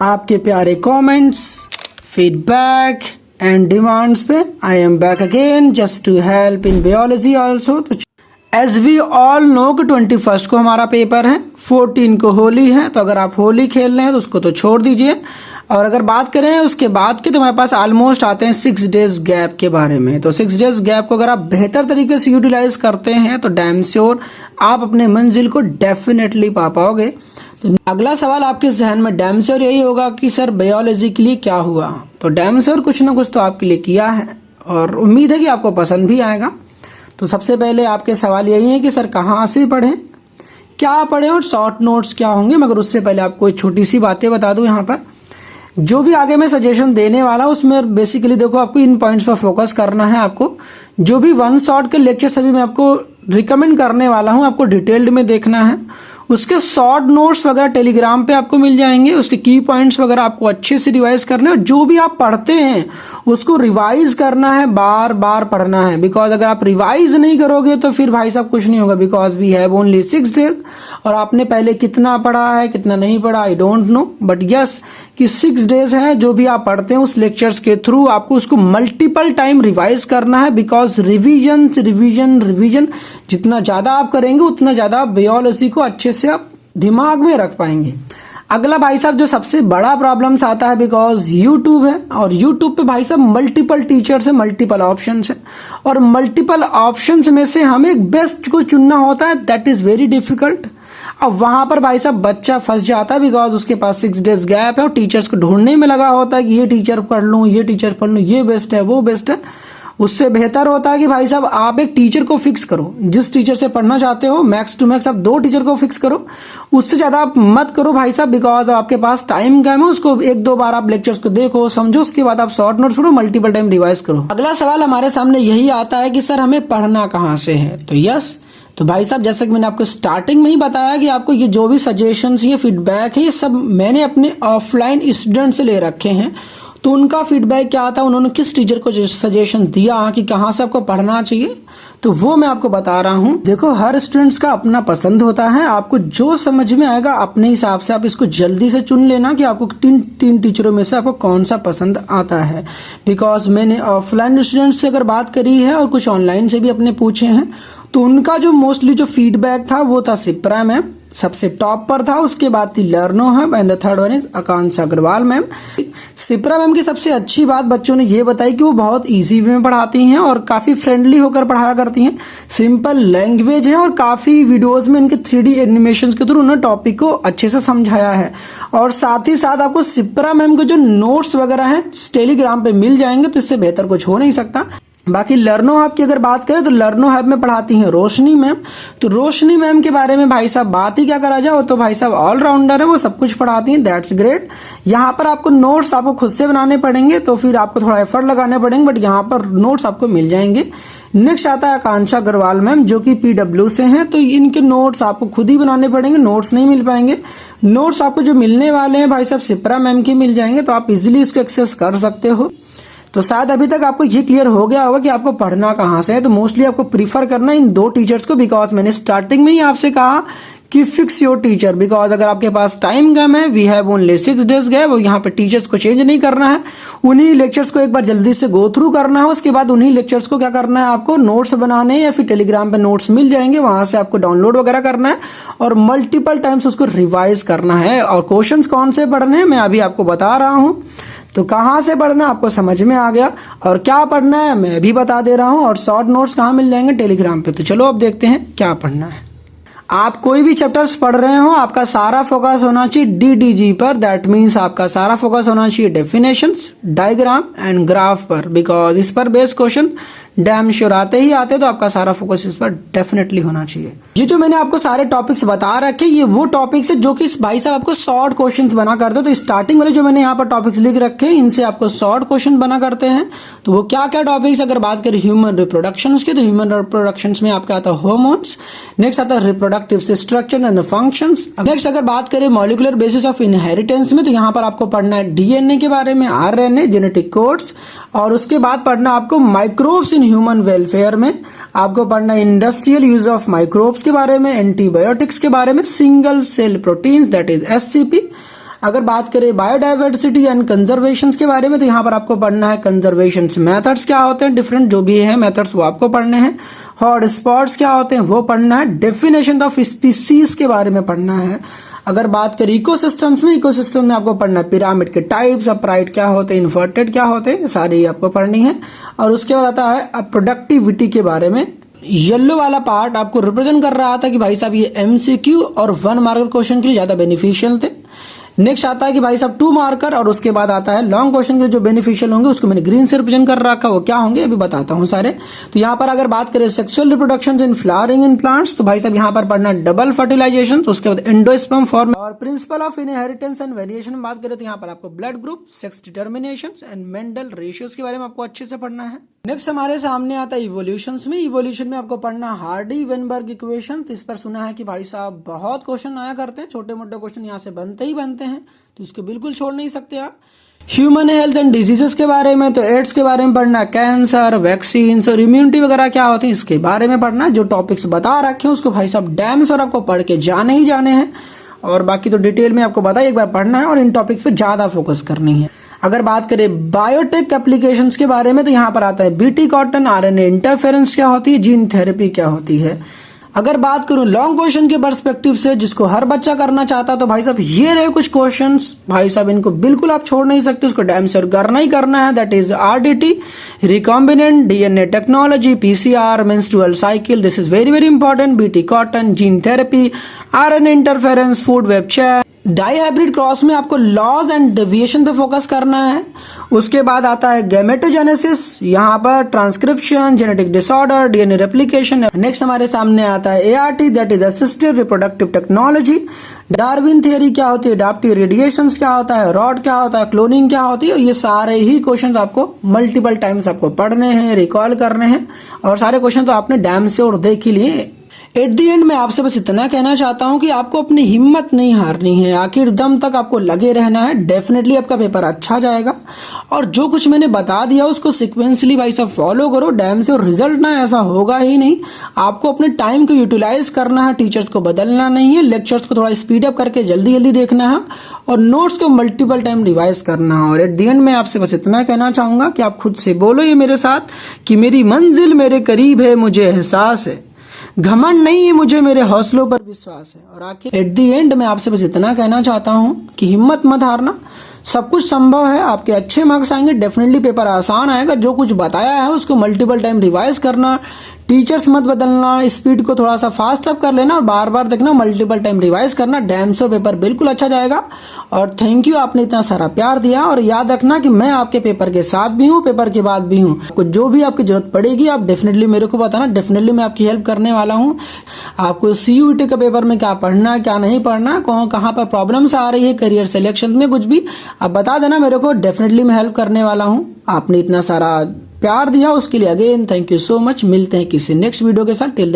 आपके प्यारे comments, feedback and demands पे I am back again just to help in biology also. तो as we all know कि 21 को हमारा पेपर है, 14 को होली है, तो अगर आप होली खेल रहे हैं तो उसको तो छोड़ दीजिए। और अगर बात करें उसके बाद की, तो हमारे पास ऑलमोस्ट आते हैं 6 डेज गैप के बारे में। तो 6 डेज गैप को अगर आप बेहतर तरीके से यूटिलाइज करते हैं तो डैम श्योर आप अपने मंजिल को डेफिनेटली पा पाओगे। तो अगला सवाल आपके जहन में डैम श्योर यही होगा कि सर बायोलॉजी के लिए क्या हुआ। तो डैम श्योर कुछ ना कुछ तो आपके लिए किया है और उम्मीद है कि आपको पसंद भी आएगा। तो सबसे पहले आपके सवाल यही है कि सर कहाँ से पढ़ें, क्या पढ़ें और शॉर्ट नोट्स क्या होंगे। मगर उससे पहले आपको एक छोटी सी बातें बता दूं, यहाँ पर जो भी आगे मैं सजेशन देने वाला उसमें बेसिकली देखो आपको इन पॉइंट्स पर फोकस करना है। आपको जो भी वन शॉट के लेक्चर्स अभी मैं आपको रिकमेंड करने वाला हूं आपको डिटेल्ड में देखना है। उसके शॉर्ट नोट्स वगैरह टेलीग्राम पे आपको मिल जाएंगे, उसके की पॉइंट्स वगैरह आपको अच्छे से रिवाइज करने, और जो भी आप पढ़ते हैं उसको रिवाइज करना है, बार बार पढ़ना है। बिकॉज अगर आप रिवाइज नहीं करोगे तो फिर भाई साहब कुछ नहीं होगा। Because we have only 6 days और आपने पहले कितना पढ़ा है कितना नहीं पढ़ा I don't know, but yes कि 6 डेज है। जो भी आप पढ़ते हैं उस लेक्चर्स के थ्रू आपको उसको मल्टीपल टाइम रिवाइज करना है। बिकॉज रिवीजन रिवीजन रिवीजन जितना ज्यादा आप करेंगे उतना ज्यादा आप बायोलॉजी को अच्छे से आप दिमाग में रख पाएंगे। अगला भाई साहब जो सबसे बड़ा प्रॉब्लम्स आता है, बिकॉज यूट्यूब है और यूट्यूब पे भाई साहब मल्टीपल टीचर्स है, मल्टीपल ऑप्शंस है, और मल्टीपल ऑप्शंस में से हमें एक बेस्ट को चुनना होता है। That is very difficult. अब वहां पर भाई साहब बच्चा फंस जाता है बिकॉज उसके पास 6 डेज गैप है और टीचर्स को ढूंढने में लगा होता है कि ये टीचर पढ़ लूं, ये टीचर पढ़ लूं, ये बेस्ट है, वो बेस्ट है। उससे बेहतर होता है कि भाई साहब आप एक टीचर को फिक्स करो, जिस टीचर से पढ़ना चाहते हो मैक्स टू मैक्स आप 2 टीचर को फिक्स करो, उससे ज्यादा आप मत करो भाई साहब। बिकॉज आपके पास टाइम कम है, उसको 1-2 बार आप लेक्चर्स को देखो समझो, उसके बाद आप शॉर्ट नोट्स पढ़ो, मल्टीपल टाइम रिवाइज करो। अगला सवाल हमारे सामने यही आता है कि सर हमें पढ़ना कहाँ से है। तो यस, तो भाई साहब जैसा कि मैंने आपको स्टार्टिंग में ही बताया कि आपको ये जो भी सजेशंस ये फीडबैक है ये सब मैंने अपने ऑफलाइन स्टूडेंट से ले रखे हैं। तो उनका फीडबैक क्या था, उन्होंने किस टीचर को सजेशन दिया कि कहाँ से आपको पढ़ना चाहिए, तो वो मैं आपको बता रहा हूँ। देखो हर स्टूडेंट्स का अपना पसंद होता है, आपको जो समझ में आएगा अपने हिसाब से आप इसको जल्दी से चुन लेना कि आपको तीन टीचरों में से आपको कौन सा पसंद आता है। बिकॉज मैंने ऑफलाइन स्टूडेंट्स से अगर बात करी है और कुछ ऑनलाइन से भी अपने पूछे हैं, तो उनका जो मोस्टली जो फीडबैक था वो था सिप्रा मैम सबसे टॉप पर था, उसके बाद थी लर्नो है and the third one is Akanksha Agarwal ma'am. Shipra ma'am की सबसे अच्छी बात बच्चों ने ये बताई कि वो बहुत इजी वे में पढ़ाती हैं और काफ़ी फ्रेंडली होकर पढ़ाया करती हैं, सिंपल लैंग्वेज है और काफ़ी वीडियोस में इनके 3D एनिमेशन के थ्रू उन्होंने टॉपिक को अच्छे से समझाया है। और साथ ही साथ आपको सिप्रा मैम के जो नोट्स वगैरह हैं टेलीग्राम पे मिल जाएंगे, तो इससे बेहतर कुछ हो नहीं सकता। बाकी लर्नो हब की अगर बात करें तो लर्नो हब में पढ़ाती हैं रोशनी मैम। तो रोशनी मैम के बारे में भाई साहब बात ही क्या करा जाए, तो भाई साहब ऑलराउंडर है, वो सब कुछ पढ़ाती हैं, दैट्स ग्रेट। यहाँ पर आपको नोट्स आपको खुद से बनाने पड़ेंगे, तो फिर आपको थोड़ा एफर्ट लगाने पड़ेंगे, बट यहाँ पर नोट्स आपको मिल जाएंगे। नेक्स्ट आता है आकांक्षा अग्रवाल मैम जो कि PW से हैं, तो इनके नोट्स आपको खुद ही बनाने पड़ेंगे, नोट्स नहीं मिल पाएंगे। नोट्स आपको जो मिलने वाले हैं भाई साहब सिप्रा मैम के मिल जाएंगे, तो आप इजिली इसको एक्सेस कर सकते हो। तो शायद अभी तक आपको ये क्लियर हो गया होगा कि आपको पढ़ना कहाँ से है। तो मोस्टली आपको प्रीफर करना इन 2 टीचर्स को, बिकॉज मैंने स्टार्टिंग में ही आपसे कहा कि फिक्स योर टीचर। बिकॉज अगर आपके पास टाइम कम है, वी हैव ओनली 6 डेज गए, वो यहाँ पे टीचर्स को चेंज नहीं करना है, उन्हीं लेक्चर्स को एक बार जल्दी से गो थ्रू करना है। उसके बाद उन्हीं लेक्चर्स को क्या करना है, आपको नोट्स बनाने या फिर टेलीग्राम पे नोट्स मिल जाएंगे, वहां से आपको डाउनलोड वगैरह करना है और मल्टीपल टाइम्स उसको रिवाइज करना है। और क्वेश्चंस कौन से पढ़ने हैं मैं अभी आपको बता रहा हूँ। तो कहाँ से पढ़ना आपको समझ में आ गया, और क्या पढ़ना है मैं भी बता दे रहा हूँ, और शॉर्ट नोट्स कहाँ मिल जाएंगे टेलीग्राम पे। तो चलो अब देखते हैं क्या पढ़ना है। आप कोई भी चैप्टर्स पढ़ रहे हो आपका सारा फोकस होना चाहिए DDG पर। दैट मीन्स आपका सारा फोकस होना चाहिए डेफिनेशंस, डायग्राम एंड ग्राफ पर, बिकॉज इस पर बेस्ड क्वेश्चन डैम श्योर आते ही आते, तो आपका सारा फोकस इस पर डेफिनेटली होना चाहिए। ये जो मैंने आपको सारे टॉपिक्स बता रखे ये वो टॉपिक्स है जो कि भाई साहब आपको शॉर्ट क्वेश्चंस बना करते हैं। तो स्टार्टिंग वाले जो मैंने यहाँ पर टॉपिक्स लिख रखे हैं इनसे आपको शॉर्ट क्वेश्चन बना करते हैं। तो वो क्या क्या टॉपिक्स, अगर बात करें ह्यूमन रिप्रोडक्शन के, तो ह्यूमन रिप्रोडक्शन में आपका आता है हॉर्मोन्स, नेक्स्ट आता है reproductive structure and functions. Next अगर बात करें मॉलिक्यूलर बेसिस ऑफ इनहेरिटेंस में, तो यहाँ पर आपको पढ़ना है DNA के बारे में, RNA जेनेटिक कोड्स, और उसके बाद पढ़ना आपको माइक्रोब्स इन ह्यूमन वेलफेयर में, आपको पढ़ना इंडस्ट्रियल यूज ऑफ माइक्रोब्स के बारे में, एंटीबायोटिक्स के बारे में, single cell proteins that is SCP, अगर बात करें बायोडाइवर्सिटी एंड कंजर्वेशन के बारे में, तो यहाँ पर आपको पढ़ना है कंजर्वेशन मेथड्स क्या होते हैं, डिफरेंट जो भी है मेथड्स वो आपको पढ़ने हैं। हॉट स्पॉट्स क्या होते हैं वो पढ़ना है। डेफिनेशन ऑफ स्पीसीज के बारे में पढ़ना है। अगर बात करें इकोसिस्टम्स में, इकोसिस्टम में आपको पढ़ना है पिरामिड के टाइप्स, अपराइट क्या होते हैं, इन्वर्टेड क्या होते हैं, सारी आपको पढ़नी है। और उसके बाद आता है प्रोडक्टिविटी के बारे में। येलो वाला पार्ट आपको रिप्रेजेंट कर रहा था कि भाई साहब ये एमसीक्यू और 1 मार्कर क्वेश्चन के लिए ज्यादा बेनिफिशियल थे। नेक्स्ट आता है कि भाई साहब 2 मार्कर, और उसके बाद आता है लॉन्ग क्वेश्चन के लिए जो बेनिफिशियल होंगे उसको मैंने ग्रीन से रिप्रेजेंट कर रखा, वो क्या होंगे अभी बताता हूं सारे। तो यहाँ पर अगर बात करें sexual reproduction in flowering in plants, तो भाई साहब यहाँ पर पढ़ना डबल फर्टिलाइजेशन, तो उसके बाद एंडोस्पर्म फॉर्म और principle of inheritance and variation में बात करें तो यहाँ पर आपको blood group, sex determination and Mendel ratios के बारे में आपको अच्छे से पढ़ना है। नेक्स्ट हमारे सामने आता है इवोल्यूशन में। इवोल्यूशन में आपको पढ़ना हार्डी वेनबर्ग इक्वेशन। तो इस पर सुना है कि भाई साहब बहुत क्वेश्चन आया करते हैं, छोटे मोटे क्वेश्चन यहाँ से बनते ही बनते हैं, तो इसको बिल्कुल छोड़ नहीं सकते आप। ह्यूमन हेल्थ एंड डिजीजेस के बारे में, तो एड्स के बारे में पढ़ना, कैंसर, वैक्सीन और इम्यूनिटी वगैरह क्या होती है इसके बारे में पढ़ना। जो टॉपिक्स बता रखे हैं उसको भाई साहब डैम से और आपको पढ़ के जाने ही जाने हैं, और बाकी तो डिटेल में आपको बताया एक बार पढ़ना है और इन टॉपिक्स पे ज्यादा फोकस करनी है। अगर बात करें बायोटेक एप्लीकेशंस के बारे में, तो यहाँ पर आता है बीटी कॉटन, आरएनए इंटरफेरेंस क्या होती है, जीन थेरेपी क्या होती है। अगर बात करूं लॉन्ग क्वेश्चन के पर्सपेक्टिव से जिसको हर बच्चा करना चाहता, तो भाई साहब ये रहे कुछ क्वेश्चंस, भाई साहब इनको बिल्कुल आप छोड़ नहीं सकते, उसको डैम श्योर करना ही करना है। That is RDT, recombinant DNA technology, PCR, menstrual cycle, this is very very important, BT cotton, gene therapy, RNA interference, food web chain. Dihybrid cross में आपको लॉज एंड डेविएशन पे focus करना है। उसके बाद आता है गैमेटोजेनेसिस, यहाँ पर transcription, genetic disorder, DNA replication. Next हमारे सामने आता है ART, that is assisted reproductive technology. Darwin theory क्या होती है, अडैप्टिव रेडिएशंस क्या होता है, रॉड क्या होता है, क्लोनिंग क्या होती है। ये सारे ही क्वेश्चंस आपको मल्टीपल टाइम्स आपको पढ़ने हैं, रिकॉल करने हैं, और सारे क्वेश्चन तो आपने डैम से और देख ही लिए। एट दी एंड मैं आपसे बस इतना कहना चाहता हूं कि आपको अपनी हिम्मत नहीं हारनी है, आखिर दम तक आपको लगे रहना है। डेफिनेटली आपका पेपर अच्छा जाएगा, और जो कुछ मैंने बता दिया उसको सिक्वेंसली भाई साहब फॉलो करो डैम से, और रिजल्ट ना ऐसा होगा ही नहीं। आपको अपने टाइम को यूटिलाइज करना है, टीचर्स को बदलना नहीं है, लेक्चर्स को थोड़ा स्पीड अप करके जल्दी जल्दी देखना है, और नोट्स को मल्टीपल टाइम रिवाइज करना है। और एट दी एंड मैं आपसे बस इतना कहना चाहूंगा कि आप खुद से बोलो ये मेरे साथ कि मेरी मंजिल मेरे करीब है, मुझे एहसास है, घमंड नहीं है मुझे, मेरे हौसलों पर विश्वास है। और आखिर एट दी एंड मैं आपसे बस इतना कहना चाहता हूं कि हिम्मत मत हारना, सब कुछ संभव है, आपके अच्छे मार्क्स आएंगे, डेफिनेटली पेपर आसान आएगा। जो कुछ बताया है उसको मल्टीपल टाइम रिवाइज करना, टीचर्स मत बदलना, स्पीड को थोड़ा सा फास्ट अप कर लेना, और बार बार देखना, मल्टीपल टाइम रिवाइज करना, डैम से पेपर बिल्कुल अच्छा जाएगा। और थैंक यू, आपने इतना सारा प्यार दिया, और याद रखना कि मैं आपके पेपर के साथ भी हूँ, पेपर के बाद भी हूँ। आपको जो भी आपकी जरूरत पड़ेगी आप डेफिनेटली मेरे को बताना, डेफिनेटली मैं आपकी हेल्प करने वाला हूँ। आपको सीयूईटी के पेपर में क्या पढ़ना है क्या नहीं पढ़ना, कहाँ पर प्रॉब्लम्स आ रही है, करियर सिलेक्शन में कुछ भी आप बता देना मेरे को, डेफिनेटली मैं हेल्प करने वाला हूँ। आपने इतना सारा प्यार दिया उसके लिए again thank you so much. मिलते हैं किसी नेक्स्ट वीडियो के साथ। टिल